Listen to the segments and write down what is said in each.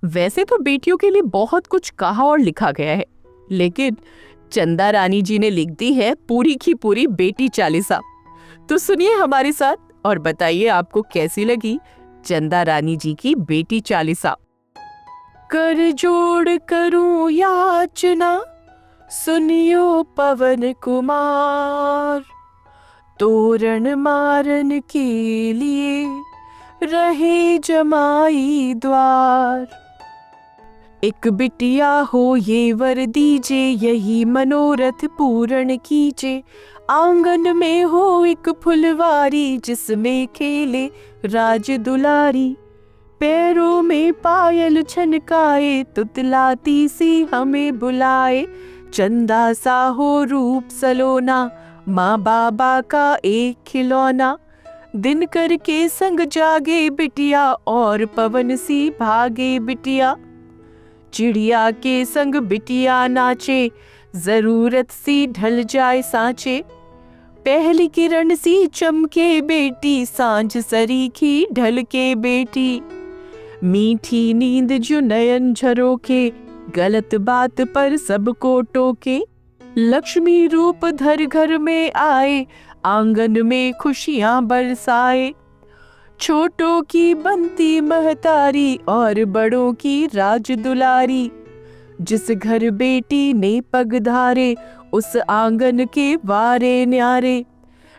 वैसे तो बेटियों के लिए बहुत कुछ कहा और लिखा गया है, लेकिन चंदा रानी जी ने लिख दी है पूरी की पूरी बेटी चालीसा। तो सुनिए हमारे साथ और बताइए आपको कैसी लगी चंदा रानी जी की बेटी चालीसा। कर जोड़ करूं याचना, सुनियो पवन कुमार, तोरण मारन के लिए रहे जमाई द्वार। एक बिटिया हो ये वर दीजे, यही मनोरथ पूर्ण कीजे। आंगन में हो एक फुलवारी, जिसमें खेले राज दुलारी। पैरों में पायल छनकाए, तुतलाती सी हमें बुलाए। चंदा सा हो रूप सलोना, माँ बाबा का एक खिलौना। दिन करके संग जागे बिटिया, और पवन सी भागे बिटिया। चिड़िया के संग बिटिया नाचे, जरूरत सी ढल जाए सांचे। पहली किरण सी चमके बेटी, सांझ सरीखी ढल के बेटी। मीठी नींद जो नयन झरोके, गलत बात पर सबको टोके। लक्ष्मी रूप धर घर में आए, आंगन में खुशियां बरसाए। छोटों की बनती महतारी, और बड़ों की राज दुलारी। जिस घर बेटी ने पग धारे, उस आंगन के वारे न्यारे।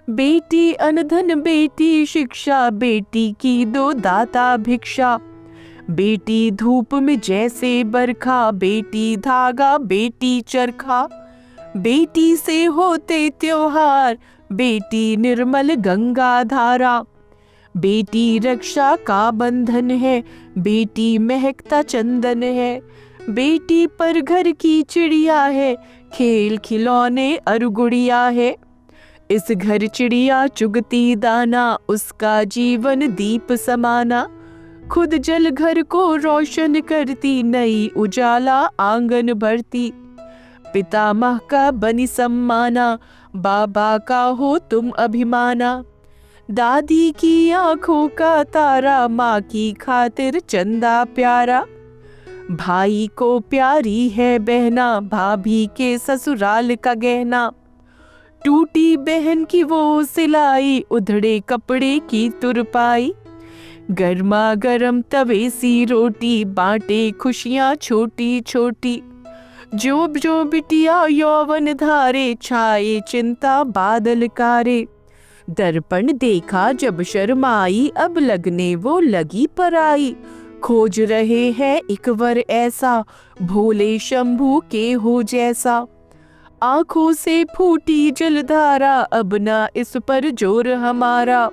बेटी अनधन बेटी शिक्षा, बेटी की दो दाता भिक्षा। बेटी धूप में जैसे बरखा, बेटी धागा बेटी चरखा। बेटी से होते त्योहार, बेटी निर्मल गंगा धारा। बेटी रक्षा का बंधन है, बेटी महकता चंदन है। बेटी पर घर की चिड़िया है, खेल खिलौने अरगुड़िया है। इस घर चिड़िया चुगती दाना, उसका जीवन दीप समाना। खुद जल घर को रोशन करती, नई उजाला आंगन भरती। पितामह का बनी सम्माना, बाबा का हो तुम अभिमाना। दादी की आंखों का तारा, माँ की खातिर चंदा प्यारा। भाई को प्यारी है बहना, भाभी के ससुराल का गहना। टूटी बहन की वो सिलाई, उधड़े कपड़े की तुरपाई। गर्मा गर्म तवे सी रोटी, बांटे खुशियाँ छोटी छोटी। जो जो बिटिया यौवन धारे, छाए चिंता बादल कारे। दर्पण देखा जब शर्माई, अब लगने वो लगी पराई। खोज रहे हैं एक वर ऐसा, भोले शंभू के हो जैसा। आंखों से फूटी जलधारा, अब ना इस पर जोर हमारा।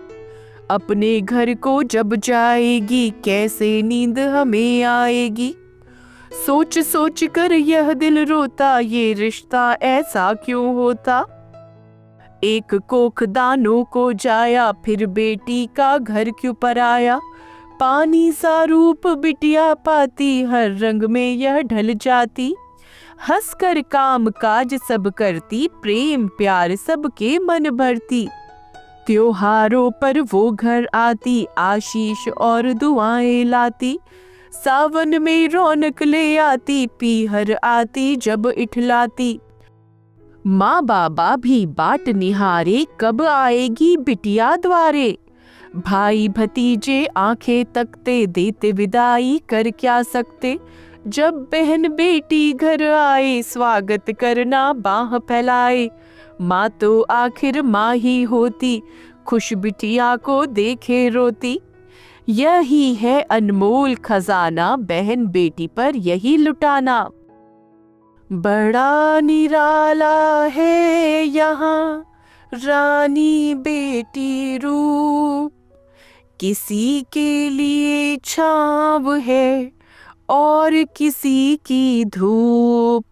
अपने घर को जब जाएगी, कैसे नींद हमें आएगी। सोच सोच कर यह दिल रोता, ये रिश्ता ऐसा क्यों होता। एक कोख दानों को जाया, फिर बेटी का घर क्यों पराया। पानी सा रूप बिटिया पाती, हर रंग में यह ढल जाती। हंसकर काम काज सब करती, प्रेम प्यार सबके मन भरती। त्योहारों पर वो घर आती, आशीष और दुआएं लाती। सावन में रौनक ले आती, पीहर आती जब इठलाती। माँ बाबा भी बाट निहारे, कब आएगी बिटिया द्वारे। भाई भतीजे आंखें तकते, देते विदाई कर क्या सकते। जब बहन बेटी घर आए, स्वागत करना बाह फैलाए। माँ तो आखिर माँ ही होती, खुश बिटिया को देखे रोती। यही है अनमोल खजाना, बहन बेटी पर यही लुटाना। बड़ा निराला है यहाँ रानी बेटी रूप। किसी के लिए छाँव है, और किसी की धूप।